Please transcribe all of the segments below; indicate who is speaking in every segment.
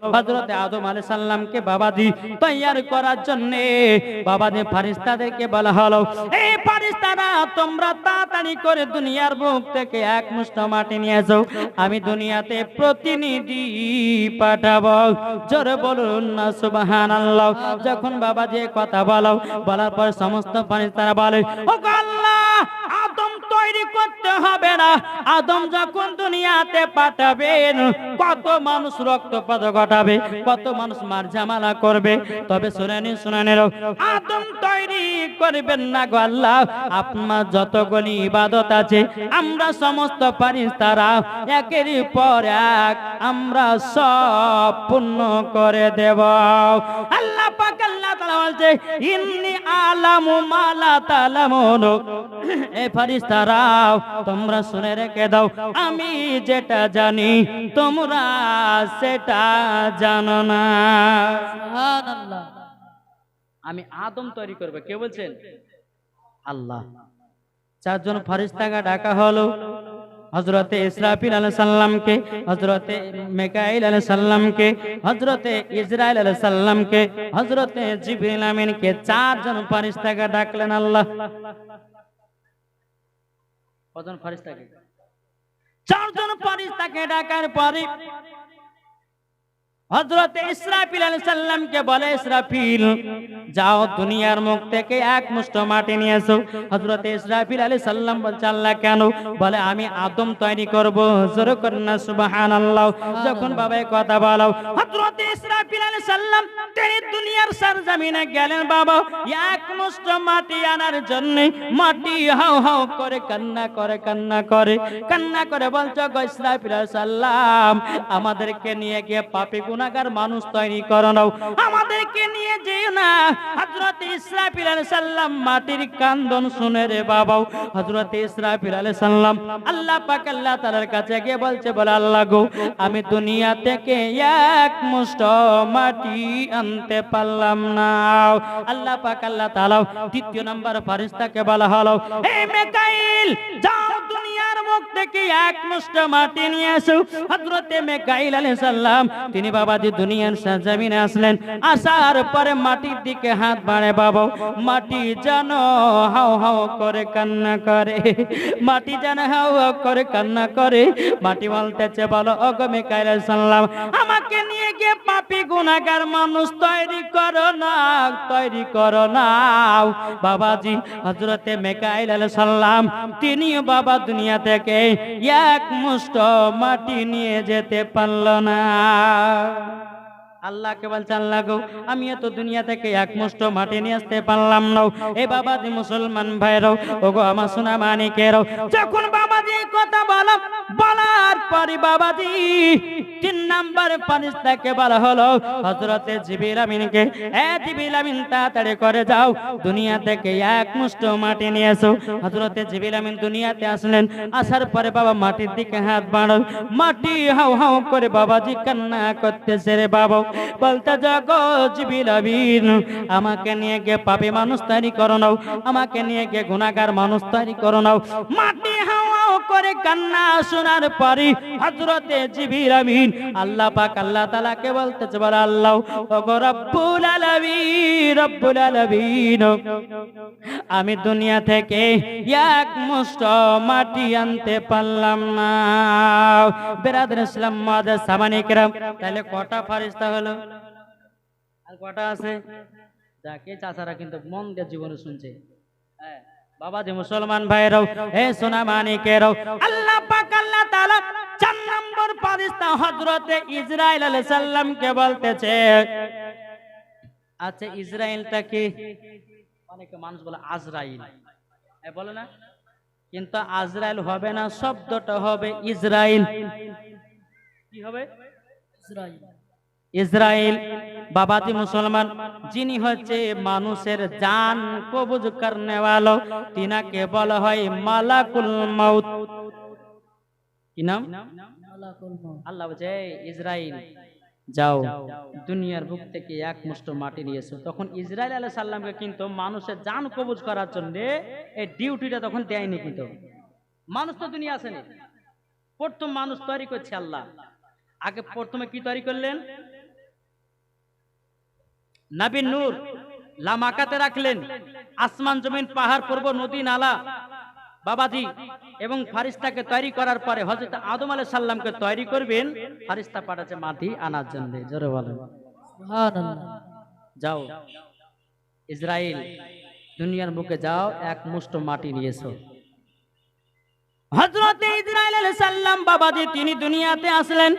Speaker 1: হযরতে আদম আলাইহিস সালামকে বাবাজি তৈয়ার করার জন্য বাবাজি ফেরেশতাদেরকে বলা হলো, এই ফেরেশতারা তোমরা তাড়াতাড়ি করে দুনিয়ার বুক থেকে এক মুষ্ঠ মাটি নিয়ে যাও, আমি দুনিয়াতে প্রতিনিধি পাঠাবো। জোরে বলুন না সুবহানাল্লাহ। যখন বাবাজি কথা বলার পর সমস্ত ফেরেশতারা বলে, ও আল্লাহ, আদম তৈরি করতে হবে না, আদম যখন দুনিয়াতে পাঠাবেন কত মানুষ রক্তপাত ঘটাবে, কত মানুষ মারঝামালা করবে, তবে শুনে নিন, আদম তৈরি করবেন না গো আল্লাহ, আপনার যতগুলি ইবাদত আছে আমরা সমস্ত ফেরেশতারা একের পর এক আমরা সব পূর্ণ করে দেব। আল্লাহ পাক আল্লাহ তাআলা বলছে, ইন্নী আলামু মা লা তা'লামুন, এই ফেরেশতারা তোমরা শুনে রেখে দাও, আমি যেটা জানি তোমরা সেটা জানো না। সুবহানাল্লাহ। আমি আদম তৈরি করব, কে বলছেন? আল্লাহ। চারজন ফেরেশতাকে ডাকা হলো, হযরতে ইসরাফিল আলাইহিস সালামকে, হযরতে মিকাইল আলাইহিস সালামকে, হযরতে ইসরাইল আলাইহিস সালামকে, হযরতে জিবরিল আমিনকে, চারজন ফেরেশতাকে ডাকলেন আল্লাহ। কজন ফেরেশতাকে? চারজন ফেরেশতাকে ডাকার পরে হযরতে ইসরাফিল আলাইহিস সালামকে বলে, ইসরাফিল যাও দুনিয়ার মুখ থেকে এক মুষ্ঠ মাটি নিয়ে এসো। হযরতে ইসরাফিল আলাইহিস সালাম বলছে, আল্লাহ কেন? বলে আমি আদম তৈরি করব। জোরে করেন না সুবহানাল্লাহ। যখন বাবা এই কথা বলো, হযরতে ইসরাফিল আলাইহিস সালাম তিনি দুনিয়ার সরজমিনে গেলেন বাবা এক মুষ্ঠ মাটি আনার জন্য। মাটি হাউ হাউ করে কান্না করে বলছে, গো ইসরাফিল আলাইহিস সালাম আমাদেরকে নিয়ে গিয়ে পাপী গুনাহগার মানুষ তৈরি করো না, আমাদেরকে নিয়ে যেও না। হযরত ইসরাফিল আলাইহিস সালাম মাটির কান্দন শুনে রে বাবা, হযরত ইসরাফিল আলাইহিস সালাম আল্লাহ পাক আল্লাহ তাআলার কাছে গিয়ে বলছে, বলে আল্লাহ গো, আমি দুনিয়া থেকে এক মুষ্ঠ মাটি আনতে পারলাম না। আল্লাহ পাক আল্লাহ তাআলা দ্বিতীয় নাম্বার ফেরেশতাকে বলা হলো, হে মিকাইল যাও দুনিয়ার মুখ থেকে এক মুষ্ঠ মাটি নিয়ে এসো। হযরতে মিকাইল আলাইহিস সালাম তিনি বাবাজি দুনিয়ার সরজমিনে আসলেন। আসার পরে মাটির দিকে হাত বাড়ে বাবা, মাটি যেন হাউ হাউ করে কান্না করে, মাটি যেন হাউ হাউ করে কান্না করে। মাটি বলতেছে, বলো ওগো মিকাইল আলাইহিস সালাম আমাকে নিয়ে গিয়ে পাপী গুনাহগার মানুষ তৈরি করো না। বাবাজি হযরতে মিকাইল আলাইহিস সালাম তিনি বাবা দুনিয়া থেকে এক মুষ্ঠ মাটি নিয়ে যেতে পারল না। আল্লাহকে বলছে, আল্লাহ গো, আমি এত দুনিয়া থেকে এক মুষ্ঠ মাটি নিয়ে আসতে পারলাম না। এই বাবাজি মুসলমান ভাইরাও, ওগো আমার সোনা মানিকেরাও, যখন বাবাজি এই কথা বলার পরে বাবাজি তিন নাম্বার ফেরেশতাকে বলা হলো, হযরতে জিবরিল আমিনকে, এ জিবরিল আমিন তাড়াতাড়ি করে যাও দুনিয়া থেকে এক মুষ্ঠ মাটি নিয়ে এসো। হযরতে জিবরিল আমিন দুনিয়াতে আসলেন। আসার পরে বাবা মাটির দিকে হাত বাড়াল, মাটি হাউ হাউ করে বাবাজি কান্না করতেছে রে বাবা, বলতে যাগো জিবরিল আমিন আমাকে নিয়ে গিয়ে পাপী মানুষ তৈরি করো নাও, আমাকে নিয়ে গিয়ে গুনাহগার মানুষ তৈরি করো নাও। মাটি হাউ হাউ করে কান্না শোনার পরে হযরতে জিবরিল আমিন আল্লাহ পাক আল্লাহ তাআলাকে বলতেছে, বলে আল্লাহ ওগো রব্বুল আলামিন আমি দুনিয়া থেকে এক মুষ্ঠ মাটি আনতে পারলাম না। বিরাদর ইসলাম মুআজ্জাজ সামানে কিরাম, তাহলে কটা ফেরেশতা হলো? আর কটা আছে? যাকে চাচারা কিন্তু মন দিয়ে জীবনে শুনছে। হ্যাঁ বাবা যে মুসলমান ভাইরাও, হে সোনা মানিকেরাও, আল্লাহ পাক আল্লাহ তাআলা চার নম্বর ফেরেশতা হযরতে ইসরাইল আলাইহিস সালামকে বলতেছে, আচ্ছা ইসরাইলটা কি? অনেকে মানুষ বলে আজরাইল, বলে না, কিন্তু আজরাইল হবে না, শব্দটা হবে ইসরাইল। কি হবে? ইসরাইল। ইসরাইল বাবাজি মুসলমান যিনি হচ্ছে মানুষের জান কবজ করনে वाला, তিনাকে বলা হয় মালাকুল মাউত। কি নাম? মালাকুল মাউত। আল্লাহ বলে, ইসরাইল যাও দুনিয়ার বুক থেকে এক মুষ্ঠ মাটি নিয়ে এসো। তখন ইসরাইল আলাইহিস সালামকে কিন্তু মানুষের জান কবজ করার জন্য এই ডিউটিটা তখন দেয়নি। কিন্তু মানুষ তো দুনিয়া আসেনি, প্রথম মানুষ তৈরি করছে আল্লাহ। আগে প্রথমে কি তৈরি করলেন? নবী নূর লামাকাতে রাখলেন, আসমান জমিন পাহাড় পর্বত নদী নালা বাবাজি এবং ফারিস্তাকে তৈরি করার পরে হযরত আদম আলাইহিস সালামকে তৈরি করবেন, ফারিস্তা পাঠাচ্ছে মাটি আনার জন্য। জোরে বলেন সুবহানাল্লাহ। যাও ইসরাইল, দুনিয়ার বুকে যাও, এক মুষ্ঠ মাটি নিয়ে এসো। হযরত ইসরাইল আলাইহিস সালাম বাবাজি তিনি দুনিয়াতে আসলেন,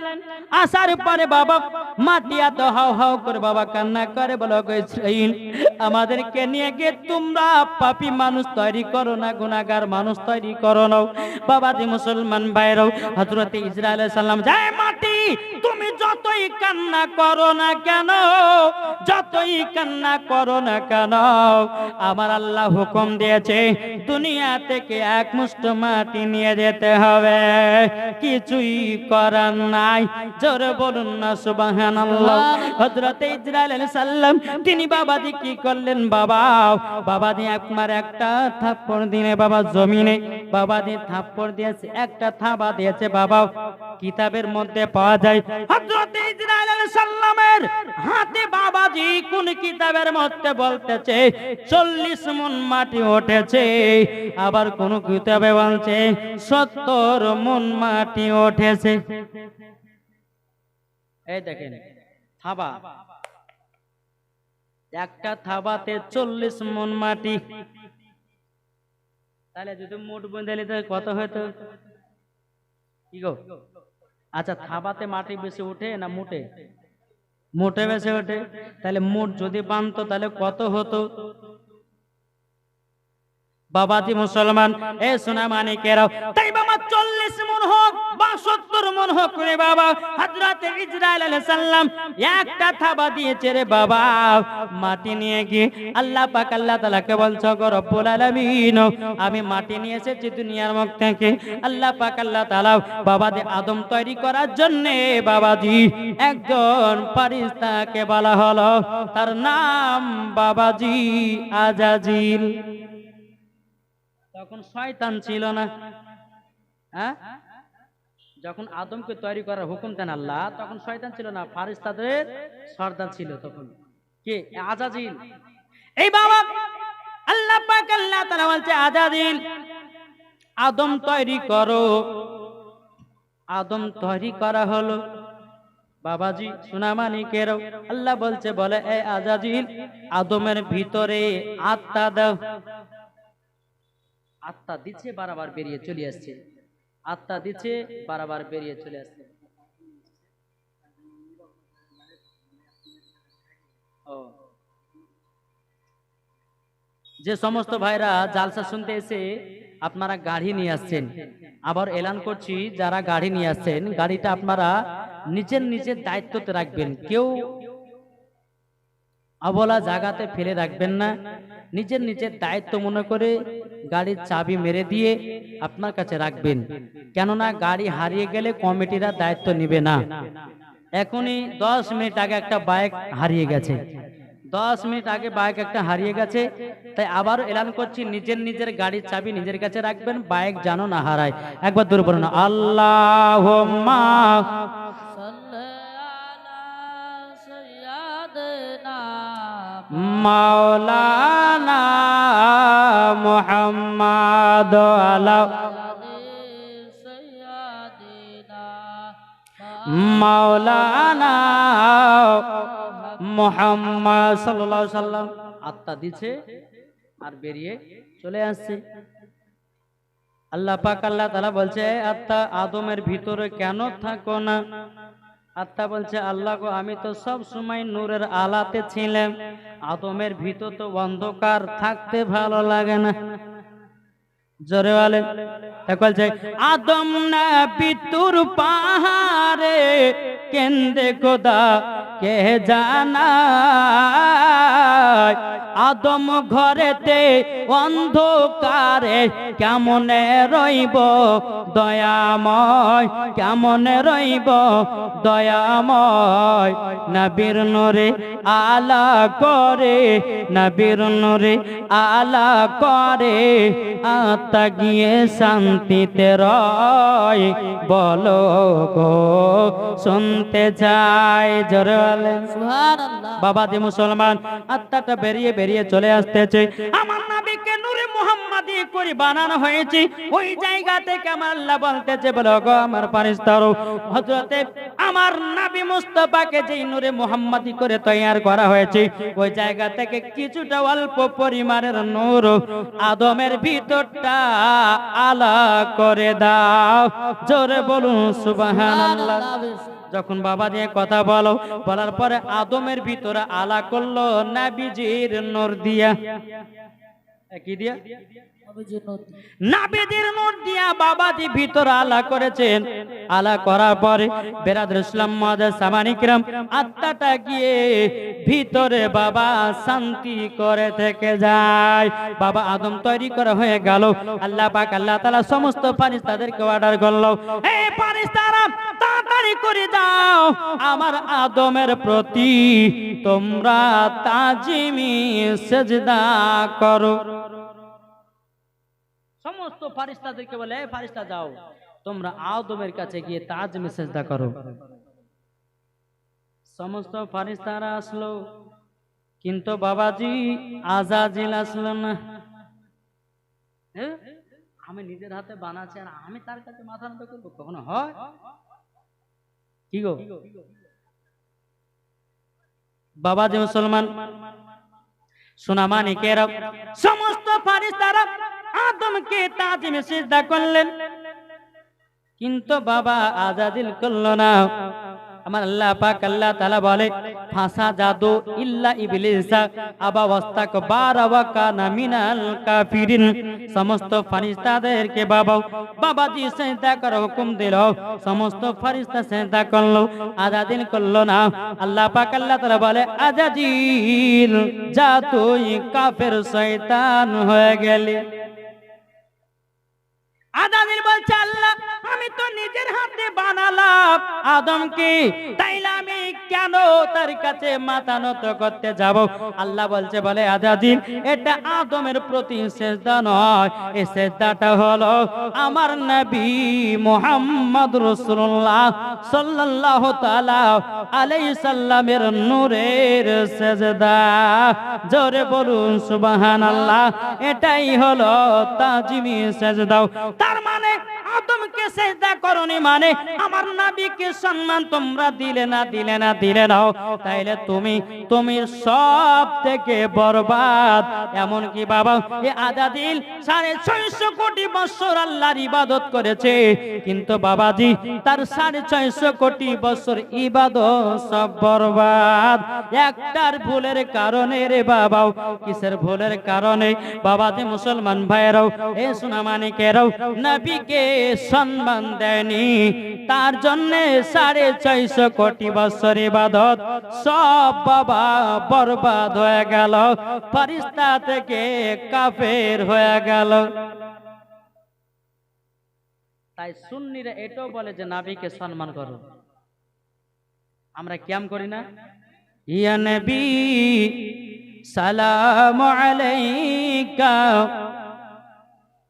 Speaker 1: আসার পরে বাবা মাটি এত হাও হাও করে বাবা কান্না করে, বলো গো ইসরাইল, আমাদেরকে নিয়ে গিয়ে তোমরা পাপী মানুষ তৈরি করো না, গুনাহগার মানুষ তৈরি করো না। বাবাজি মুসলমান ভাইরাও, হযরত ইসরাইল আলাইহিস সালাম যায়, মাটি তুমি যতই কান্না করো না কেন, যতই কান্না করো না কেন, আমার আল্লাহ হুকুম দিয়েছে দুনিয়া থেকে এক মুষ্ঠ মাটি নিয়ে যেতে হবে, কিছুই করার নাই। জোরে বলুন না সুবহানাল্লাহ। হযরত ইসরাইল আলাইহিস সালাম তিনি বাবাজি কি করলেন, বাবাজি একবার একটা থাপ্পড় দিলে বাবা জমিনে, বাবাজি থাপ্পড় দিয়েছে, একটা থাবা দিয়েছে বাবা, কিতাবের মধ্যে পাওয়া যায় হযরত ইসরাইল আলাইহিস সালামের হাতে বাবাজি কোন কিতাবের মধ্যে বলতেছে 40 মণ মাটি উঠেছে, আবার কোন কিতাবে বলছে 70 মণ মাটি উঠেছে। এই দেখেন থাবা, একটা থাবাতে 40 মণ মাটি, তাহলে যদি মোট বুঝালি তো কত হতো কি গো? আচ্ছা থাবাতে মাটি বেশি ওঠে না মোটে? মোটে বেশি ওঠে, তাহলে মোট যদি বানতো তাহলে কত হতো? বাবাজি মুসলমান এ সোনা মানিকেরাও, তাই বাবা 40 মণ হোক বা 70 মণ হোক রে বাবা, হযরত ইসরাইল আলাইহিস সালাম একটা থাবা দিয়েছে রে বাবা, মাটি নিয়ে গিয়ে আল্লাহ পাক আল্লাহ তাআলাকে বলছো গো রব্বুল আলামিন, আমি মাটি নিয়ে এসেছি দুনিয়ার মুখ থেকে। আল্লাহ পাক আল্লাহ তাআলা বাবাজি আদম তৈরি করার জন্য বাবাজি একজন ফারিস্তাকে বলা হলো, তার নাম বাবাজি আজাজিল। তখন শয়তান ছিল না, হ্যাঁ? যখন আদমকে তৈরি করার হুকুম দেন আল্লাহ, তখন শয়তান ছিল না, ফারিস্তাদের সর্দার ছিল তখন কে? আজাজিল। এই বাবা আল্লাহ পাক আল্লাহ তাআলা বলছে আজাজিল আদম তৈরি করো। আদম তৈরি করা হলো বাবাজি সোনামানিকেরও, আল্লাহ বলছে বলে এ আজাজিল আদমের ভিতরে আত্মা দাও। আত্মা দিচ্ছে বারবার বেরিয়ে চলে আসছে, আত্মা দিচ্ছে বারবার বেরিয়ে চলে আসছে। যে সমস্ত ভাইরা জালসা শুনতে এসে আপনারা গাড়ি নিয়ে আসছেন, আবার এলান করছি যারা গাড়ি নিয়ে আসছেন, গাড়িটা আপনারা নিজের নিজের দায়িত্বতে রাখবেন, কেউ অবলা জায়গাতে ফেলে রাখবেন না, নিজের নিজের দায়িত্ব মনে করে গাড়ির চাবি মেরে দিয়ে আপনার কাছে রাখবেন, কেননা গাড়ি হারিয়ে গেলে কমিটিরা দায়িত্ব নিবে না। এখনই 10 মিনিট আগে একটা বাইক হারিয়ে গেছে, 10 মিনিট আগে বাইক একটা হারিয়ে গেছে, তাই আবার এলান করছি নিজের নিজের গাড়ির চাবি নিজের কাছে রাখবেন, বাইক যেন না হারায়। একবার দূর বলুন আল্লাহুম্মা মাওলানা মুহাম্মাদ আলা মাওলানা মুহাম্মদ সাল্লাল্লাহু আলাইহি সাল্লাম। আত্মা দিছে আর বেরিয়ে চলে আসছে। আল্লাহ পাক আল্লাহ তাআলা বলছে আত্মা আদমের ভিতরে কেন থাকো না? আত্মা বলছে আল্লাহ গো আমি তো সব সময় নূরের আলাতে ছিলাম, আদমের ভিতর তো অন্ধকার, থাকতে ভালো লাগে না। জোরে বলেন। বলছে আদম না পিতুর পাহাড়ে কেন্দে খোদা কে জানা, আদম ঘরেতে অন্ধকারে কেমনে রইব দয়াময়, কেমনে রইব দয়াময়। নবীর নূরে আলা করে, নবীর নূরে আলা করে, আত্মা গিয়ে শান্তিতে রয়। বলো গো শুনতে চাই, জোরে বলেন
Speaker 2: সুবহানাল্লাহ।
Speaker 1: বাবা দি মুসলমান, আত্মাটা বেরিয়ে বেরিয়ে চলে আসতেছে। আমার নবীকে নূরে মুহাম্মাদি করে বানানো হয়েছে। ওই জায়গা থেকে আমার আল্লাহ বলতেছে, বলো গো আমার ফেরেশতারা, হযরতে আমার নবী মুস্তাফাকে যেই নূরে মুহাম্মাদি করে তৈয়ার করা হয়েছে, ওই জায়গা থেকে কিছুটা অল্প পরিমাণের নূর আদমের ভিতরটা আলা করে দাও। জোরে বলুন সুবহানাল্লাহ। যখন বাবা দিয়ে কথা বলো, বলার পরে আদমের ভিতরে আলা করলো নবীজির নূর দিয়া। কি দিয়া? নাবিদের নূর দিয়া বাবাজি ভিতরে আলা করেছেন। আলা করার পরে বেরাদর ইসলাম মুআজ্জাজ সামানি কিরাম, আত্মাটা গিয়ে ভিতরে বাবা শান্তি করে থেকে যায়। বাবা আদম তৈরি করা হয়ে গেল। আল্লাহ পাক আল্লাহ তাআলা সমস্ত ফেরেশতাদেরকে অর্ডার করলো, এই ফেরেশতারা তাড়াতাড়ি করে যাও, আমার আদমের প্রতি তোমরা তাজিমি সেজদা করো। সমস্ত ফারিস্তাদেরকে বলে, এই ফারিস্তা যাও, তোমরা আদমের কাছে গিয়ে তাজমে সেজদা করো। সমস্ত ফারিস্তারা আসলো, কিন্তু বাবাজি আজাজিল আসলো না। আমি নিজের হাতে বানাচ্ছি আর আমি তার কাছে মাথা নত করবো, কখনো হয়? কি গো বাবাজি মুসলমান, সোনা মানিকেরা, সমস্ত ফারিস্তারা আদমকে তাজিমে সিজদা করলেন, কিন্তু বাবা আজাজিল করলো না। আমার আল্লাহ পাক আল্লাহ তাআলা বলে, ফাসা জাদু ইল্লা ইবলিসা আবা ওয়াস্তাকবারা ওয়া কানা মিনাল কাফিরিন। সমস্ত ফেরেশতাদেরকে বাবাজি সিজদা করার হুকুম দিল, সমস্ত ফেরেশতা সিজদা করলো, আজাজিল করলো না। আল্লাহ পাক আল্লাহ তাআলা বলে, আজাজিল যা তুই কাফের শয়তান হয়ে গেলি। আজাজিল বলছে, আল্লাহ আমি তো নিজের হাতে বানালাম আদমকে, তাইলে আমি কেন তার কাছে মাথা নত করতে যাব? আল্লাহ বলছে, বলে আজাজিল এটা আদমের প্রতি সিজদা নয়, এই সিজদাটা হলো আমার নবী মুহাম্মদ রাসূলুল্লাহ সাল্লাল্লাহু তাআলা আলাইহি সাল্লামের নূরের সিজদা। জোরে বলুন সুবহানাল্লাহ। এটাই হলো তাজিমি সিজদা। তার মানে আদমকে সিজদা করনি মানে আমার নবীকে সম্মান তোমরা দিলে না, দিলে না, দিলে নাও, তাইলে তুমি সব থেকে বরবাদ। এমন কি বাবা এই আজাজিল 650 কোটি বছর আল্লাহর ইবাদত করেছে, কিন্তু বাবাজি তার 650 কোটি বছর ইবাদত সব বরবাদ একটার ভুলের কারণে রে বাবা। কিসের ভুলের কারণে? বাবাজি মুসলমান ভাইরাও, এ সোনা মানিকেরাও, নবীকে সম্মান দেয়নি, তার জন্য 650 কোটি বছর ইবাদত সব বাবা বরবাদ হয়ে গেল, ফেরেশতা থেকে কাফের হয়ে গেল। তাই সুন্নিরা এটাও বলে যে নবীকে সম্মান করো। আমরা কিয়াম করি না, ইয়া নবী সালামু আলাইকা,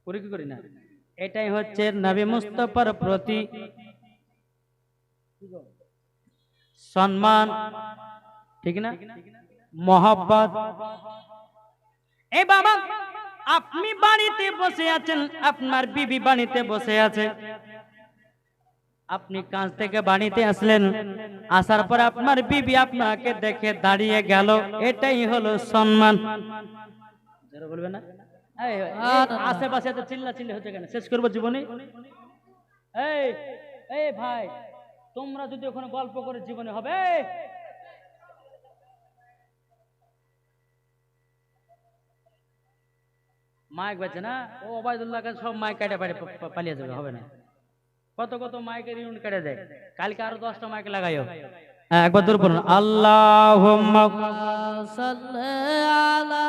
Speaker 1: করি না? এটাই হচ্ছে নবী মুস্তাফার প্রতি সম্মান, ঠিক না? মহব্বত। এই বাবা আপনি বাড়িতে বসে আছেন, আপনার বিবি বাড়িতে বসে আছে, আপনি কাজ থেকে বাড়িতে আসলেন, আসার পর আপনার বিবি আপনাকে দেখে দাঁড়িয়ে গেল, এটাই হলো সম্মান। বলবে না আশেপাশে তো চিল্লা চিল্লি হচ্ছে কেন? শেষ করবো জীবনে। এই ভাই, তোমরা যদি ওখানে গল্প করে জীবনে হবে, মাইক বাজছে না, ও ওবায়দুল্লাহ কাছে সব মাইক কাটে পালিয়ে যাবে, হবে না। কত কত মাইকের ইউনিট কেটে যায়, কালকে আরো 10টা মাইক লাগাইও। একবার দূর পড়ুন, আল্লাহুম্মা সাল্লি আলা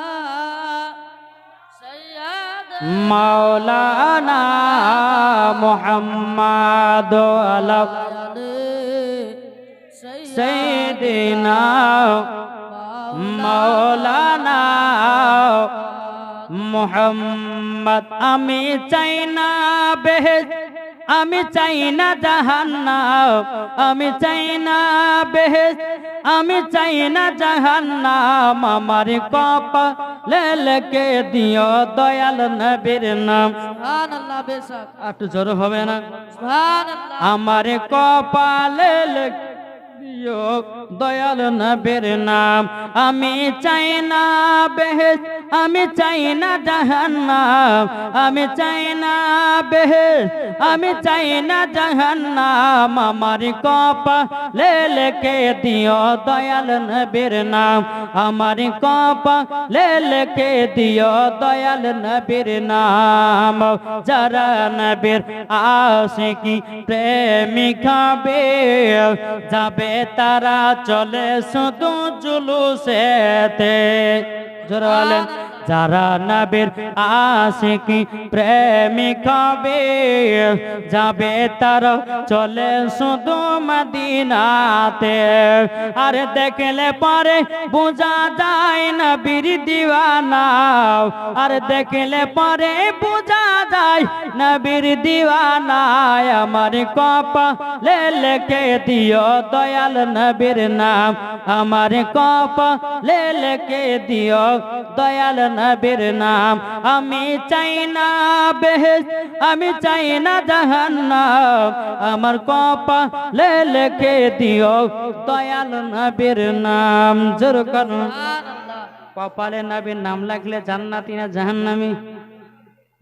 Speaker 1: মাওলানা মুহাম্মদ আলা সাইয়্যিদিনা মাওলানা মুহাম্মদ। আমি চাই না বেহেশত, আমি চাই না জাহান্নাম, আমি চাই না বেহেশত, আমি চাই না জাহান্নাম। আমার কপালে লিখে দিও দয়াল নবীর নাম।
Speaker 2: সুবহানাল্লাহ বেশক
Speaker 1: একটু জোর হবে না?
Speaker 2: সুবহানাল্লাহ
Speaker 1: আমার কপালে লিখে দিও দয়াল নবীর নাম। আমি চাই না বেহেশত, আমি চাই না জাহান্নাম, আমি চাই না বেহেশত, আমি চাই না জাহান্নাম। আমার কপালে লিখে দিও দয়াল নবীর নাম, আমার কপালে লিখে দিও দয়াল নবীর নাম। যারা নবীর আশিকি প্রেমিক হবে, যাবে তারা চলে শুধু জুলুসেতে। জোরে বলেন। যারা নবীর আশিকি প্রেমিক হবে, যাবে তারা চলে শুধু মদিনাতে। আর দেখলে পরে বোঝা যায় নবীর দিওয়ানা, আর দেখলে পরে বোঝা যায় নবীর দিওয়ানা। আমার কপালে লিখে দিও দয়াল নবীর নাম, আমার কপালে লিখে দিও দয়াল নবীর নাম। আমি চাই না বেহেশত, আমি চাই না জাহান্নাম, আমার কপালে লিখে দিও দয়াল নবীর নাম। জোর করুন।
Speaker 2: সুবহানাল্লাহ
Speaker 1: কপালে নবীর নাম লাগলে জান্নাতি না জাহান্নামী?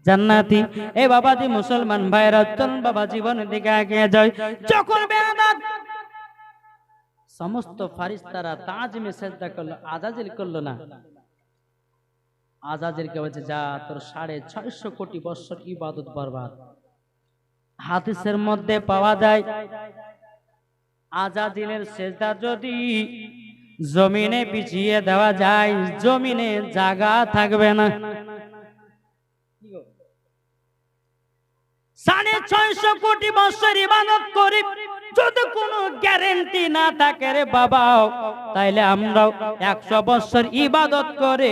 Speaker 1: জান্নাতি। এ বাবাজি মুসলমান ভাইরা, চলুন বাবা জীবনের দিকে এগিয়ে যায়। যখন বেয়াদত সমস্ত ফারিস্তারা তাজমে সেজদা করলো, আজাজিল করলো না। আজাজিলকে বলছে যা তোর 650 কোটি বছর ইবাদত বরবাদ। হাদিসের মধ্যে পাওয়া যায় আজাজিলের সেজদা যদি জমিনে বিছিয়ে দেওয়া যায়, জমিনে জায়গা থাকবে না। 650 কোটি বছর ইবাদত করি, যদি কোনো গ্যারেন্টি না থাকে রে বাবা, তাইলে আমরাও 100 বছর ইবাদত করে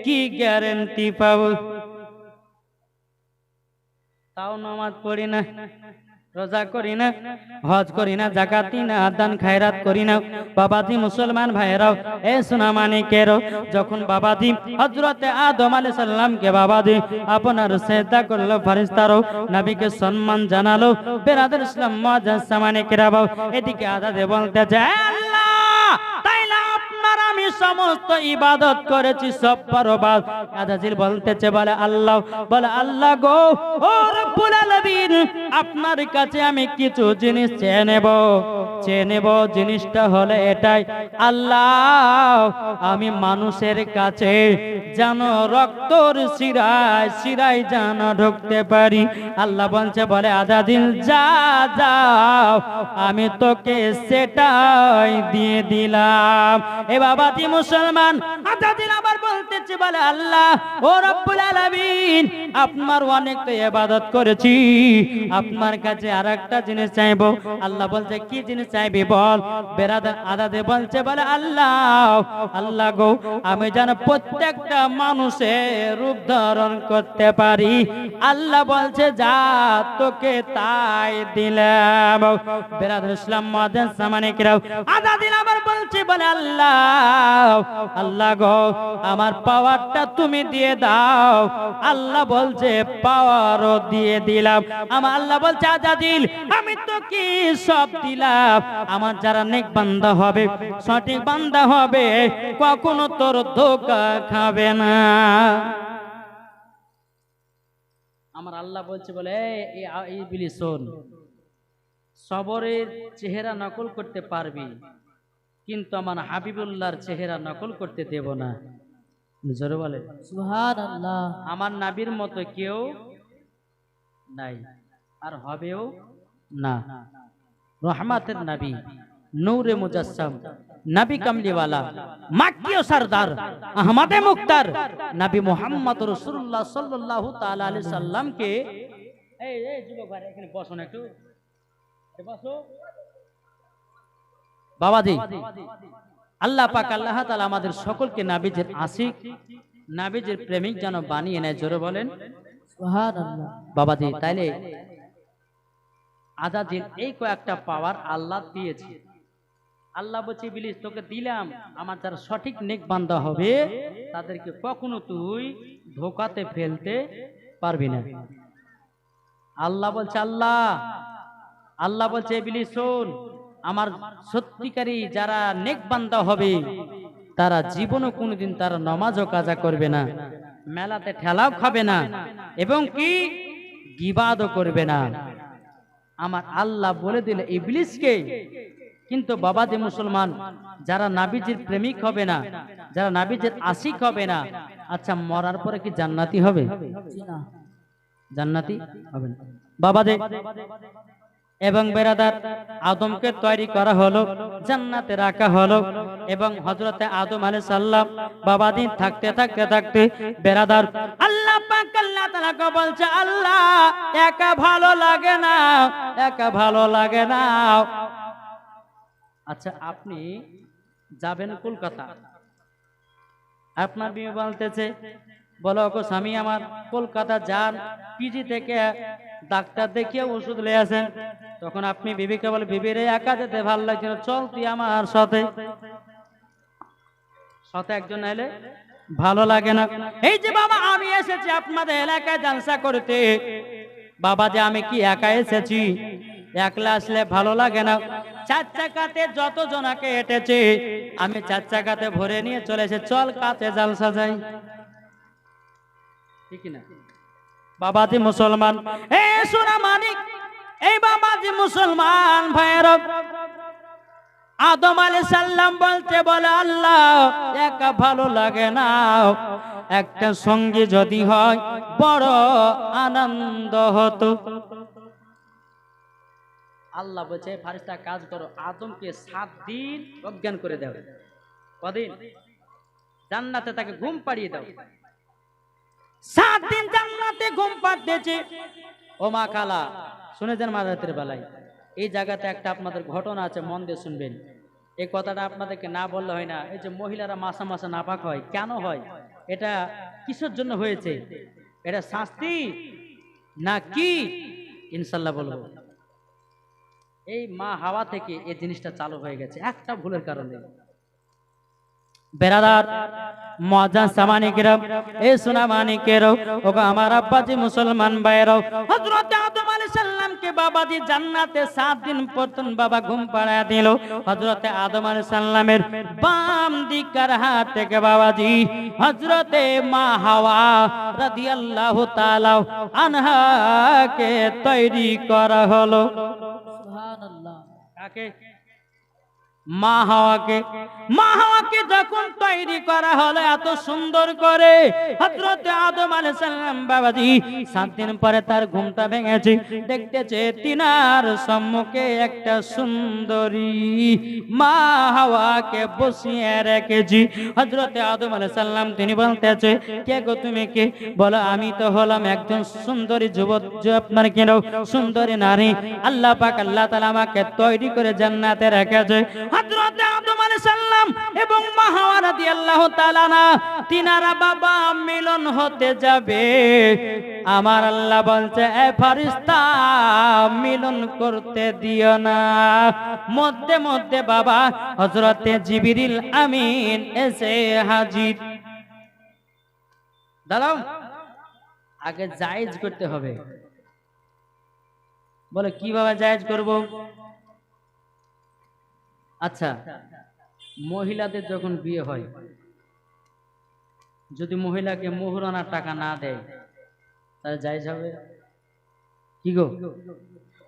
Speaker 1: কি গ্যারেন্টি পাবো? তাও নামাজ পড়ি না, রোজা করি না, হজ করি না, যাকাত না, দান খায়রাত করি না। বাবাজি মুসলমান ভাইরাও, এ সোনা মানিকেরও, যখন বাবাজি হযরতে আদম আলাইহিস সালামকে বাবাজি আপনার সেজদা করলো, ফেরেশতারও নবীকে সম্মান জানালো। বেরাদার ইসলাম মুআজ্জাজ মানিকেরাও, এদিকে আজাদে বলতে যায় আল্লাহ তাইলে আপনার আমি সমস্ত ইবাদত করেছি সব বরবাদ। আজাজিল বলতেছে বলে আল্লাহ, বলে আল্লাহ গো ও রব্বুল আলামিন, আপনার কাছে আমি কিছু জিনিস চেয়ে নেব। জিনিসটা হলো এটাই, আল্লাহ আমি মানুষের কাছে যেন রক্তর শিরায় যেন ঢুকতে পারি। আল্লাহ বলছে বলে আজাজিল যাও, আমি তোকে সেটাই দিয়ে দিলাম। এ বাবাজি মুসলমান, আজাজিল আবার বলতেছে বলে আল্লাহ ও রব্বুল আলামিন, আপনার অনেক তো ইবাদত করেছি, আপনার কাছে আরেকটা জিনিস চাইবো। আল্লাহ বলছে কি জিনিস চাইবি বল? বেরাদার আজাদে বলছে বলে আল্লাহ গো আমি যেন প্রত্যেকটা মানুষের রূপ ধারণ করতে পারি। আল্লাহ বলছে যা তোকে তাই দিলাম। বেরাদার ইসলাম মুআজ্জাজ সামানিকরাও, আজাদিল আবার বলছে বলে আল্লাহ গো আমার পাওয়ারটা তুমি দিয়ে দাও। আল্লাহ বলছে পাওয়ারও দিয়ে দিলাম। আমার আল্লাহ বলছে আজাদিল আমি তো কি সব দিলাম, আমার যারা নেক বান্দা হবে, সঠিক বান্দা হবে, কখনো তোর ধোঁকা খাবে না। আমার আল্লাহ বলছে বলে এই বিলি শোন, সবরের চেহারা নকল করতে পারবি, কিন্তু আমার হাবিবুল্লাহর চেহারা নকল করতে দেব না। জোরে বলে
Speaker 2: সুবহানাল্লাহ।
Speaker 1: আমার নবীর মতো কেউ নাই আর হবেও না। রহমাতের নবী, নূরে মুজাসসাম, নবী কামলিওয়ালা মাক্কিয় সরদার আহমদে মুক্তার নবী মুহাম্মদ রাসূলুল্লাহ সাল্লাল্লাহু তাআলা আলাইহি সাল্লামকে এই এই যুবক ভাই এখানে বসুন একটু বসো বাবাজি। আল্লাহ পাক আল্লাহ তাআলা আমাদের সকলকে নবীজির আশিক নবীজির প্রেমিক যেন বানিয়ে নেয়, জোরে বলেন
Speaker 2: সুবহানাল্লাহ।
Speaker 1: বাবাজি। তাইলে আজাজির এই কয়েকটা পাওয়ার আল্লাহ দিয়েছে। আল্লাহ বলছে ইবলিস তোকে দিলাম, আমার যারা সঠিক নেক বান্দা হবে তাদেরকে কখনো তুই ধোকাতে ফেলতে পারবি না। আল্লাহ বলছে আল্লাহ বলছে ইবলিস শোন, আমার সত্যিকারী যারা নেক বান্দা হবে তারা জীবনও কোনোদিন তারা নামাজও কাজা করবে না, মেলাতে ঠেলাও খাবে না, এবং কি গিবাদও করবে না। আমার আল্লাহ বলে দিলে ইবলিসকে। কিন্তু বাবাজি মুসলমান, যারা নাবিজির প্রেমিক হবে না, যারা নাবিজির আশিক হবে না, আচ্ছা মরার পরে কি জান্নাতি হবে?
Speaker 2: জি না।
Speaker 1: জান্নাতি হবে না বাবাজি। এবং বেরাদার, আদমকে তৈরি করা হলো, জান্নাতে রাখা হলো, এবং হযরতে আদম আলাইহিস সালাম বাবাজি থাকতে থাকতে থাকতে বেরাদার আল্লাহ পাক আল্লাহ তাআলা কে বলছে আল্লাহ একা ভালো লাগে না, একা ভালো লাগে না। আচ্ছা আপনি যাবেন কলকাতা, আপনার বিয়ে বলতেছে বলো গো স্বামী আমার কলকাতা যান, পিজি থেকে ডাক্তার দেখিয়ে ওষুধ নিয়ে আসেন। তখন আপনি বিবিকে বলে বিবি রে একা যেতে ভালো লাগছে না, চল তুই আমার সাথে। সাথে একজন এলে ভালো লাগে না। এই যে বাবা আমি এসেছি আপনাদের এলাকায় জালসা করতে, বাবা যে আমি কি একা এসেছি, একলা আসলে ভালো লাগে না। চার চাকাতে যত জনাকে হেঁটেছে আমি চার চাকাতে ভরে নিয়ে চলে এসে চল কাতে জালসা যাই, ঠিক না বাবাজি মুসলমান? এ সোনা মানিক, এই বাবাজি মুসলমান ভাইয়ের, আদম আলাইহিস সালাম বলতে বলে আল্লাহ একা ভালো লাগে না, একটা সঙ্গী যদি হয় বড় আনন্দ হতো। আল্লাহ বলছে ফারিস্তা কাজ করো, আদমকে 7 দিন অজ্ঞান করে দাও। কদিন? জান্নাতে তাকে ঘুম পাড়িয়ে দাও। 7 দিন জান্নাতে ঘুম পাড়তেছে। ও মা খালা শুনেছেন মাদাতের বেলায় এই জায়গাতে একটা আপনাদের ঘটনা আছে, মন দিয়ে শুনবেন। এই কথাটা আপনাদেরকে না বললে হয় না। এই যে মহিলারা মাসে মাসে নাপাক হয়, কেন হয়? এটা কিসের জন্য হয়েছে? এটা শাস্তি না কি? ইনশাল্লাহ বলবো। এই মা হাওয়া থেকে এই জিনিসটা চালু হয়ে গেছে একটা ভুলের কারণে। বেরাদার মজা সামানিকেরাও, এই সোনা মানিকেরাও, ওগো আমার আব্বাজি মুসলমান ভাইরাও, হযরত আদম আলাইহিস সালামকে বাবাজি জান্নাতে 7 দিন পর্যন্ত বাবা ঘুম পাড়ায় দিল। হযরত আদম আলাইহিস সালামের বাম দিকের হাত থেকে বাবাজি হযরতে মা হাওয়া রাদিয়াল্লাহু তাআলা আনহাকে তৈরি করা হলো।
Speaker 2: সুবহানাল্লাহ।
Speaker 1: কাকে? মা হাওয়াকে। মা হাওয়াকে যখন তৈরি করা হলো এত সুন্দর করে, হযরত আদম আলাইহিস সালাম বাবাজি 7 দিন পরে তার ঘুমটা ভেঙেছে, দেখতেছে তিনার সম্মুখে একটা সুন্দরী মা হাওয়াকে বসিয়ে রেখেছি। হযরত আদম আলাইহিস সালাম তিনি বলতেছে কে গো তুমি কে? বলো আমি তো হলাম একজন সুন্দরী যুবক, আপনার কেন সুন্দরী নারী, আল্লাহ পাক আল্লাহ তাআলা আমাকে তৈরি করে জান্নাতে রেখেছে। হযরত আদম আলাইহিস সালাম এবং মা হাওয়া রাদিয়াল্লাহু তাআলা না তিনারা বাবা মিলন হতে যাবে। আমার আল্লাহ বলছে এ ফেরেশতা মিলন করতে দিও না। মধ্যে মধ্যে বাবা হযরতে জিবরিল আমিন এসে হাজির। দাঁড়াও, আগে জায়েজ করতে হবে। বলে কিভাবে জায়েজ করব? আচ্ছা মহিলাদের যখন বিয়ে হয়, যদি মহিলাকে মোহরানার টাকা না দেয় তাহলে জায়েজ হবে কি গো?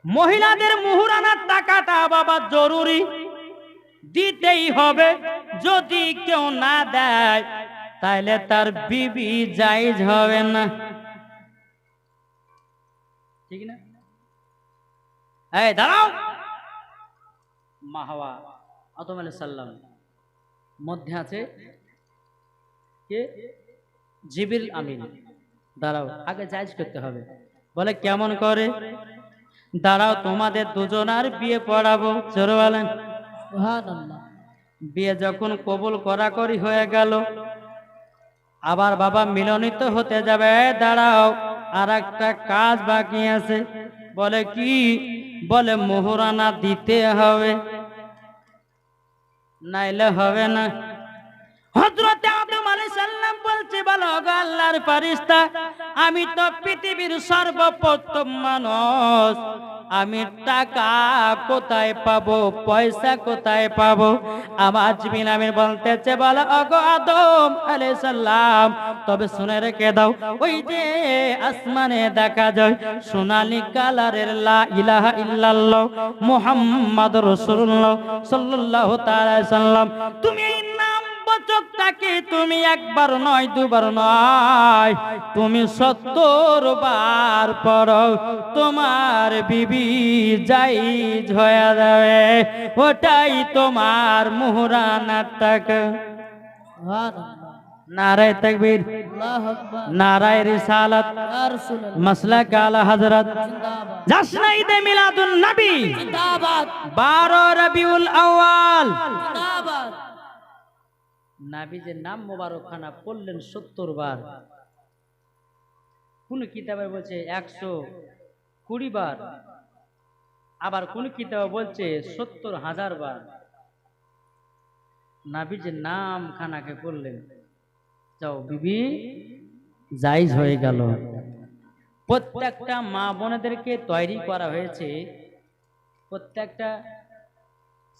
Speaker 1: মহিলাদের মোহরানার টাকাটা বাবা জরুরি দিতেই হবে। যদি কেউ না দেয় তাহলে তার বিবি জায়েজ হবে না, ঠিক না? এই দাঁড়াও, মা হাওয়া আদম আলাইহিস সালাম মধ্যে আছে কে? জিবরিল আমিন। দাঁড়াও, আগে জায়েজ করতে হবে। বলে কেমন করে? দাঁড়াও, তোমাদের দুজনার বিয়ে পড়াবো। জোরে বলেন।
Speaker 2: সুবহানাল্লাহ।
Speaker 1: বিয়ে যখন কবুল করাকরি হয়ে গেল, আবার বাবা মিলনিত হতে যাবে। দাঁড়াও, আর একটা কাজ বাকি আছে। বলে কি? বলে মোহরানা দিতে হবে, নাইলে হবে না। হযরত আদম আলাইহিস সালাম বলছে, বলো গো আল্লাহর ফেরেশতা, আমি তো পৃথিবীর সর্বপ্রথম মানুষ, আমি টাকা কোথায় পাবো, পয়সা কোথায় পাবো? আমার জিবরিল আমিন বলতেছে, বলো গো আদম আলাইহিস সালাম, তবে শুনে রেখে দাও, ওই যে আসমানে দেখা যায় সোনালী কালারের লা ইলাহা ইল্লাল্লাহ মুহাম্মাদুর রাসূলুল্লাহ সাল্লাল্লাহু তাআলা আলাইহি সাল্লাম, তুমি এই নাম বচকটাকে তুমি একবার নয়, দুবার নয়, তুমি 70 বার পড়ো, তোমার বিবি জায়েজ হয়ে যাবে। ওটাই তোমার মোহরানার টাকা।
Speaker 2: সুবহানাল্লাহ।
Speaker 1: নারায়ে তাকবীর,
Speaker 2: আল্লাহু আকবার।
Speaker 1: নারায়ে রিসালাত,
Speaker 2: ইয়া রাসূলুল্লাহ।
Speaker 1: মাসলাক আলা হযরত।
Speaker 2: জিন্দাবাদ।
Speaker 1: জাশন ঈদে মিলাদুন নবী,
Speaker 2: জিন্দাবাদ।
Speaker 1: 12 রবিউল আউয়াল।
Speaker 2: জিন্দাবাদ।
Speaker 1: নবীজির নাম মোবারকখানা পড়লেন 70 বার। কোন কিতাবে বলছে 120 বার, আবার কোন কিতাবে বলছে 70,000 বার নবীজির নাম খানাকে পড়লেন। যাও বিবি জায়েজ হয়ে গেল। প্রত্যেকটা মা বোনেদেরকে তৈরি করা হয়েছে, প্রত্যেকটা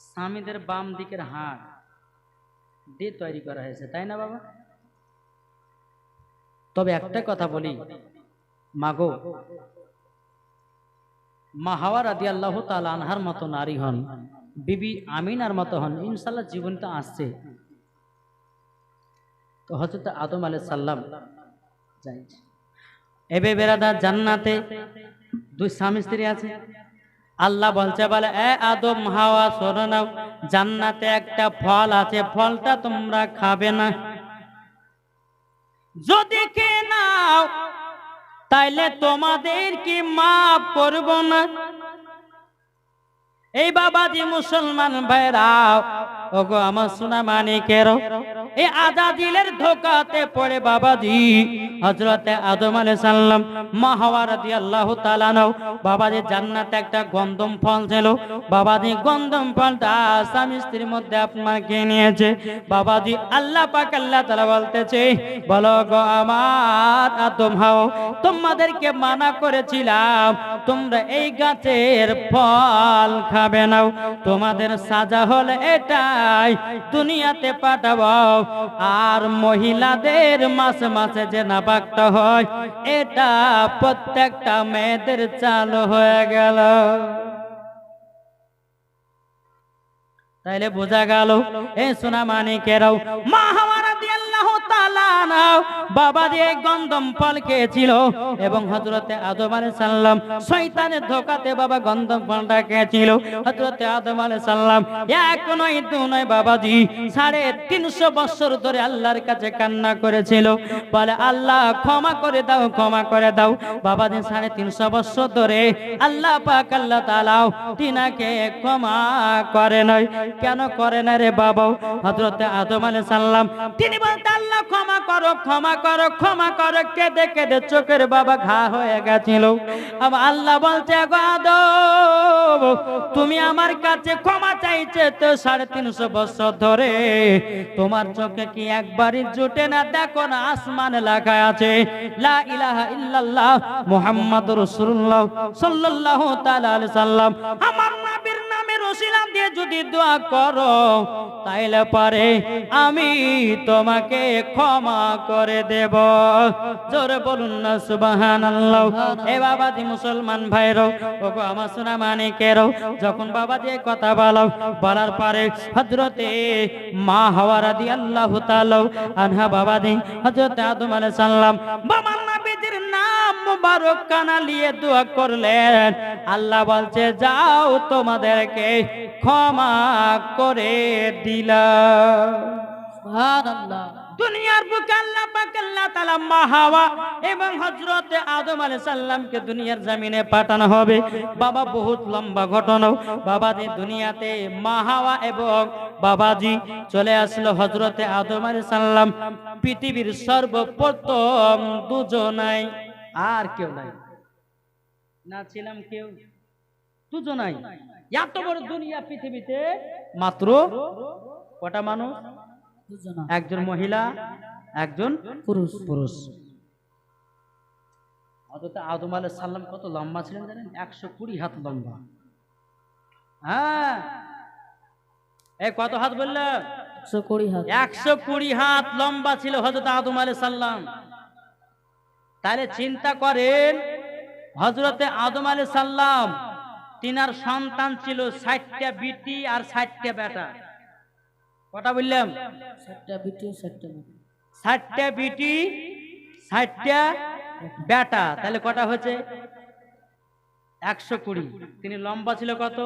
Speaker 1: স্বামীদের বাম দিকের হাত দিয়ে তৈরি করা হয়েছে, তাই না বাবা? তবে একটা কথা বলি, মাগো, মা হাওয়া রাদিয়াল্লাহু তাআলা আনহার মতো নারী হন, বিবি আমিনার মতো হন, ইনশাআল্লাহ জীবন তো আসছে। তো হযরত আদম আলাইহিস সালাম জায়েজ। এবে বেরাদার, জান্নাতে দুই স্বামী স্ত্রী আছে। আল্লাহ বলছে, বলে এ আদম হাওয়া শোনো নাও, জান্নাতে একটা ফল আছে, ফলটা তোমরা খাবে না। যদি খেয়ে নাও তাইলে তোমাদেরকে মাফ করব না। এই বাবাজি মুসলমান ভাইরাও, ওগো আমার সোনা মানিকেরও, এই আজাদিলের ধোকাতে পড়ে বাবাজি হযরতে আদম আলাইহিস সালাম, মা হাওয়া রাদিয়াল্লাহু তাআলা নাও, বাবাজি জান্নাতে একটা গন্ধম ফল ছিল। বাবাজি গন্ধম ফলটা স্বামী স্ত্রীর মধ্যে আপনাকে নিয়েছে। বাবাজি আল্লাহ পাক আল্লাহ তাআলা বলতেছে, বলো গো আমার আদম হাওয়া, তোমাদেরকে মানা করেছিলাম তোমরা এই গাছের ফল খাবে না, তোমাদের সাজা হলে এটাই, দুনিয়াতে পাঠাবো, আর মহিলাদের মাসে মাসে যে নাপাকটা হয় এটা প্রত্যেকটা মেয়েদের চালু হয়ে গেল। তাইলে বোঝা গেল, এ সোনা মানিকেরাও, মা হাওয়া রাদিয়াল্লাহু তাআলা নাও বাবা যে গন্ধম ফল খেয়েছিল, এবং হযরতে আদম আলাইহিস সালাম শয়তানের ধোঁকাতে বাবা গন্ধম ফলটা খেয়েছিল। হযরতে আদম আলাইহিস সালাম এক নয় দু নয় বাবাজি 350 বছর ধরে আল্লাহর কাছে কান্না করেছিল, বলে আল্লাহ ক্ষমা করে দাও, ক্ষমা করে দাও। বাবাজি 350 বছর ধরে আল্লাহ পাক আল্লাহ তাআলা তিনাকে ক্ষমা করে নাই। কেন করে না রে বাবা? হযরতে আদম আলাইহিস সালাম তিনি বলতে, আল্লাহ ক্ষমা করো, ক্ষমা করো, ক্ষমা করো, কেঁদে কেঁদে চোখের বাবা ঘা হয়ে গেছিল। আবার আল্লাহ বলছে, গো আদম তুমি আমার কাছে ক্ষমা চাইছে তো 350 বছর ধরে, তোমার চোখে কি একবারই জুটে না? দেখো না আসমানে লেখা আছে লা ইলাহা ইল্লাল্লাহ মুহাম্মাদুর রাসূলুল্লাহ সাল্লাল্লাহু তাআলা আলাইহি সাল্লাম। আমার নবীর নামের ওসিলা দিয়ে যদি দোয়া করো তাইলে পারে আমি তোমাকে ক্ষমা করে দেব। জোরে বলুন না সুবহানাল্লাহ। এ বাবাজি মুসলমান ভাইরো, ওগো আমার সোনা মানিকেরও, যখন বাবাজি কথা বলার পরে হযরতে মা হাওয়া রাদিয়াল্লাহু তাআলা আনহা বাবাজি হযরত আদম আলাইহিস সালাম বাবা নবীজির নাম মুবারক কানা নিয়ে দোয়া করলেন। আল্লাহ বলছে, যাও তোমাদেরকে ক্ষমা করে দিলাম।
Speaker 2: সুবহানাল্লাহ
Speaker 1: দুনিয়ার বুকে আল্লাহ পাক আল্লাহ তাআলা মা হাওয়া এবং হযরতে আদম আলাইহিস সালামকে দুনিয়ার জমিনে পাঠানো হবে। বাবা বহুত লম্বা ঘটনা। বাবাজি দুনিয়াতে মা হাওয়া এবং বাবাজি চলে আসলো হযরতে আদম আলাইহিস সালাম। পৃথিবীর সর্বপ্রথম দুজনাই, আর কেউ নাই, না ছিলাম কেউ, দুজনাই। এত বড় দুনিয়া পৃথিবীতে মাত্র কটা মানুষ?
Speaker 2: দুজন
Speaker 1: একজন মহিলা, একজন
Speaker 2: পুরুষ
Speaker 1: পুরুষ। অথচ আদম আলাইহিস সালাম কত লম্বা ছিলেন জানেন? 120 হাত লম্বা। হ্যাঁ, এই কত হাত বললেন?
Speaker 2: 120 হাত
Speaker 1: 120 হাত লম্বা ছিল হযরত আদম আলাইহিস সালাম। তাহলে চিন্তা করেন, হযরতে আদম আলাইহিস সালাম তিনার সন্তান ছিল 60টা বিটি আর 60টা বেটা। কটা বললাম?
Speaker 2: 7টা বিটি 7টা মেয়ে
Speaker 1: 60টা বিটি 60টা বেটা। তাহলে কটা হচ্ছে? 120। তিনি লম্বা ছিল কত?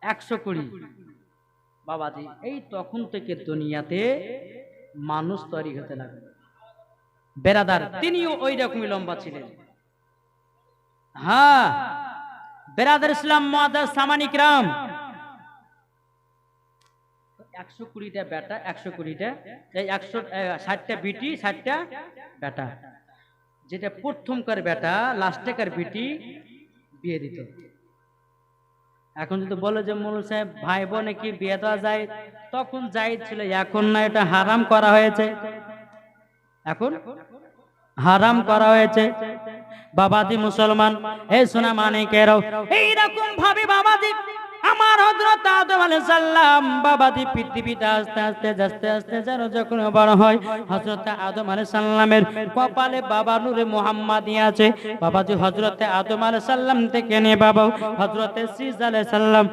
Speaker 1: 120। বাবাজি এই তখন থেকে দুনিয়াতে মানুষ তৈরি হতে লাগলো। বেরাদার তিনিও ওই রকমই লম্বা ছিলেন। হ্যাঁ বেরাদার ইসলাম মুআদ্দাস সামানিক রাম, 120টা বেটা, 120টা এই 160টা বিটি 60টা বেটা। যেটা প্রথমকার বেটা লাস্টেকার বিটি বিয়ে দিত। এখন যদি বলে যে মৌলভী সাহেব ভাই বোনে কি বিয়ে দেওয়া যায়, তখন জায়েজ ছিল, এখন না, এটা হারাম করা হয়েছে। এখন হারাম করা হয়েছে। বাবাজি মুসলমান, এই সোনা মানিকেরাও এইরকম ভাবে বাবাজি আমার হযরত আদম আলাইহিস সালাম বাবাজি পৃথিবীতে আস্তে আস্তে আস্তে আস্তে যেন যখন বড় হয়, হযরত আদম আলাইহিস সালামের কপালে বাবা নূরে মুহাম্মাদি আছে। বাবাজি হযরতে আদম আলাইহিস সালাম থেকে নিয়ে বাবা হযরতে শীস আলাইহিস সালাম,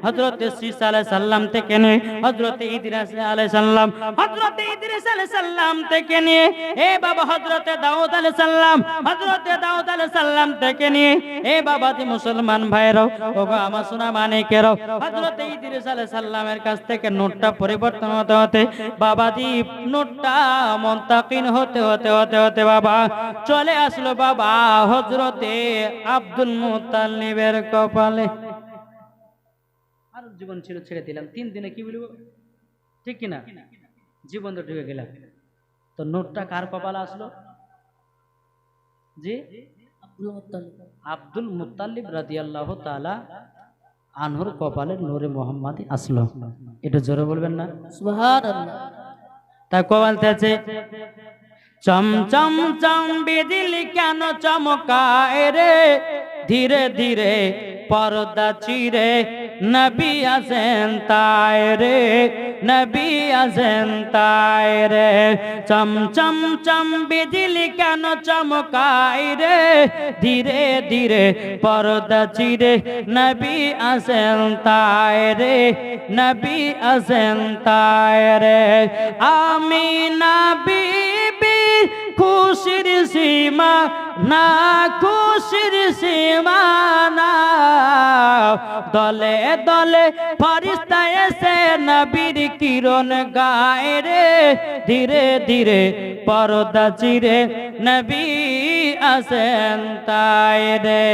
Speaker 1: হযরতে শীস আলাইহিস সালাম থেকে নিয়ে হযরতে ইদ্রিস আলাইহিস সালাম, হযরতে ইদ্রিস আলাইহিস সালাম থেকে নিয়ে এ বাবা হযরতে দাউদ আলাইহিস সালাম, হযরতে দাউদ আলাইহিস সালাম থেকে নিয়ে এ বাবাজি মুসলমান ভাইরাও ওগো আমার সোনা মানিকেরাও হযরতে ইদ্রিস আলাইহিস সালামের কাছ থেকে নোটটা পরিবর্তন হতে হতে বাবাজি নোটটা মুনতাকিন হতে হতে হতে হতে বাবা চলে আসলো বাবা হযরতে আব্দুল মুত্তালিবের কপালে। আর জীবন ছিল ছেড়ে দিলাম 3 দিনে, কি বলবো ঠিক কিনা, জীবন তো ঢুকে গেলাম। তো নোটটা কার কপালে আসলো? জি
Speaker 2: আব্দুল মুত্তালিব
Speaker 1: আব্দুল মুত্তালিব রাদিয়াল্লাহু তাআলা আনহুর কপালে নূরে মুহাম্মাদি আসলো। এটা জোরে বলবেন না?
Speaker 2: সুবহানাল্লাহ
Speaker 1: তাই কপালতেছে চম চম চম বিজলি কেন চমকায় রে, ধীরে ধীরে পর্দা চিরে নবী আসেন তাই রে, নবী আসেন তাই রে। চম চম চম বিজলি কেন চমকায় রে, ধীরে ধীরে পর্দা চিরে নবী আসেন তাই রে, নবী আসেন তাই রে। আমিনা বিবি খুশির সীমা না, খুশির সীমা না, দলে দলে ফেরেশতা এসে নবীর কিরণ গায় রে, ধীরে ধীরে পর্দা চিরে নবী আসেন তাই রে।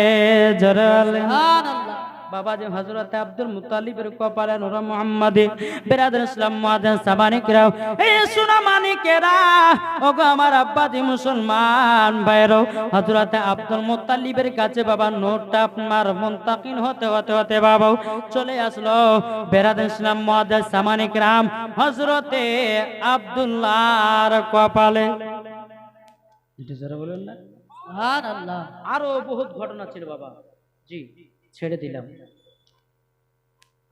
Speaker 1: জরালে
Speaker 2: সুবহানাল্লাহ
Speaker 1: বাবাজি হযরত আব্দুল মুত্তালিবের কপালে নূরে মুহাম্মাদি। বিরাদর ইসলাম মুআদ্দাস সামানিকরাও এই সোনা মানিকেরা ওগো আমার আব্বাজি মুসলমান ভাইরো, হযরত আব্দুল মুত্তালিবের কাছে বাবা নোটটা আপনার মুনতাকিন হতে হতে হতে বাবা চলে আসলো বিরাদর ইসলাম মুআদ্দাস সামানিকরাম হযরতে আব্দুল্লাহর কপালে। এটা যারা বলেন না,
Speaker 2: সুবহানাল্লাহ
Speaker 1: আরো বহুত ঘটনা ছিল বাবা। জি ছেড়ে দিলাম,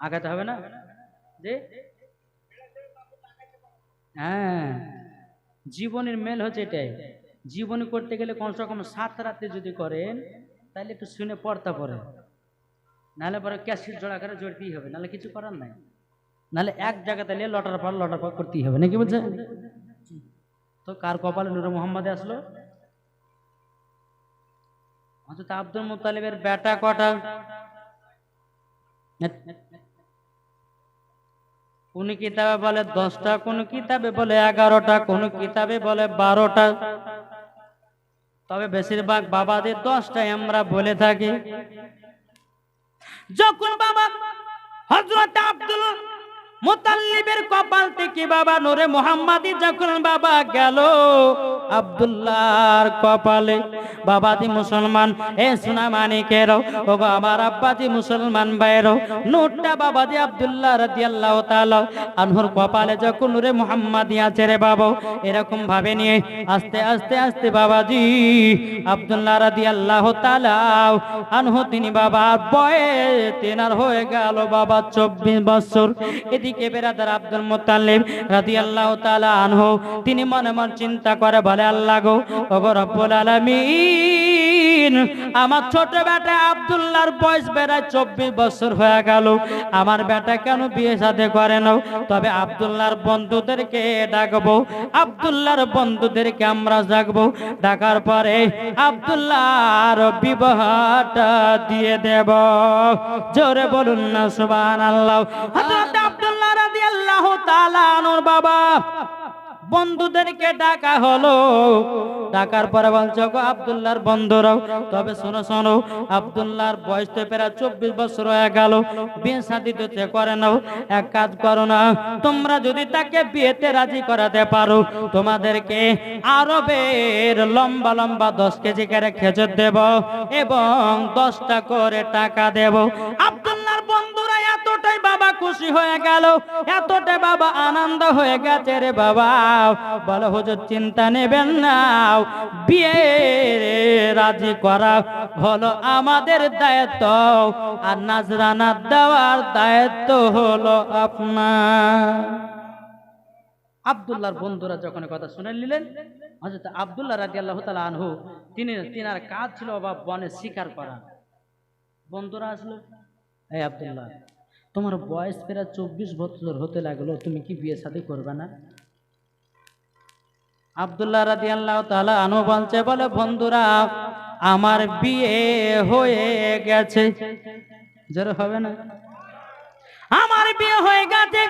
Speaker 1: আগাতে হবে না যে। হ্যাঁ জীবনের মেল হচ্ছে এটাই। জীবনী করতে গেলে কমসে কম 7 রাতে যদি করেন তাহলে একটু শুনে পড়তা পড়ে, নাহলে পরে ক্যাসেট জোড়া করে জড়তেই হবে, নাহলে কিছু করার নাই, নাহলে এক জায়গাতে নিয়ে লটার পর করতেই হবে নাকি বলছে। তো কার কপালে নূরে মুহাম্মাদে আসলো? হযরত আব্দুল মুত্তালিবের বেটা কটা? কোন কিতাবে বলে 10টা, কোন কিতাবে বলে 11টা, কোন কিতাবে বলে 12টা। তবে বেশিরভাগ বাবাদের 10টাই আমরা বলে থাকি। যখন বাবা হযরত আব্দুল মুতাল্লিবের কপাল থেকে বাবা নূরে মুহাম্মাদি যখন বাবা গেল আব্দুল্লাহর কপালে, বাবাজি মুসলমান এ সোনা মানিকেরও, ও গো আমার আব্বাজি মুসলমান ভাইয়েরও, নূরটা বাবাজি আব্দুল্লাহ রাদিয়াল্লাহু তাআলা আনহুর কপালে যখন নূরে মুহাম্মাদি আছে রে বাবা, এরকম ভাবে নিয়ে আস্তে আস্তে আস্তে বাবাজি আব্দুল্লাহ রাদিয়াল্লাহু তাআলা আনহু তিনি বাবা বয়স তেনার হয়ে গেল বাবা 24 বছর। এদিকে বেরাদার আব্দুল মুত্তালিব রাদিয়াল্লাহু তাআলা আনহু তিনি মনে মনে চিন্তা করে বলে, আল্লাহ গো, ওগো রব্বুল আলামিন, আমার ছোট বেটা আব্দুল্লাহর বয়স বেড়ায় 24 বছর হয়ে গেল, আমার বেটা কেন বিয়ে শাদী করে না? তবে আব্দুল্লাহর বন্ধুদেরকে ডাকবো, আব্দুল্লাহর বন্ধুদেরকে আমরা ডাকবো, ডাকার পরে আব্দুল্লাহর বিবাহটা দিয়ে দেব। জোরে বলুন না সুবহানাল্লাহ। হযরত আব্দুল্লাহ রাদিয়াল্লাহু তাআলা আনহুর বাবা বন্ধুদেরকে ডাকা হলো। ডাকার পরে বলছো গো আব্দুল্লাহর বন্ধুরাও, তবে শোনো শোনো, আব্দুল্লাহর বয়স তো প্রায় 24 বছর হয়ে গেল, বিয়ে শাদী তো করে নাও। এক কাজ করো না, তোমরা যদি তাকে বিয়েতে রাজি করাতে পারো, তোমাদেরকে আরবের লম্বা লম্বা 10 কেজি করে খেজুর দেব এবং 10টা করে টাকা দেব। আব্দুল্লাহর বন্ধুরা এতটাই বাবা খুশি হয়ে গেল, এতটাই বাবা আনন্দ হয়ে গেছে রে বাবা, বলো হুজুর চিন্তা নেবেন না, বিয়ে রাজি করা হলো আমাদের দায়িত্ব, আর নাজরানা দেওয়ার দায়িত্ব হলো আপনার। আব্দুল্লাহর বন্ধুরা যখন কথা শুনে নিলেন, হযরত আব্দুল্লাহ রাদিয়াল্লাহু তাআলা আনহু তিনার কাজ ছিল বাবা বনে শিকার করা। বন্ধুরা আসলো, এই আব্দুল্লাহ, তোমার বয়স প্রায় 24 বছর হতে লাগলো, তুমি কি বিয়ে শাদী করবে না? আব্দুল্লাহ রাদিয়াল্লাহু তাআলা আনহু বলছে, বলে বন্ধুরা আমার বিয়ে হয়ে গেছে। জোরে হবে না? আমার বিয়ে হয়ে গেছে,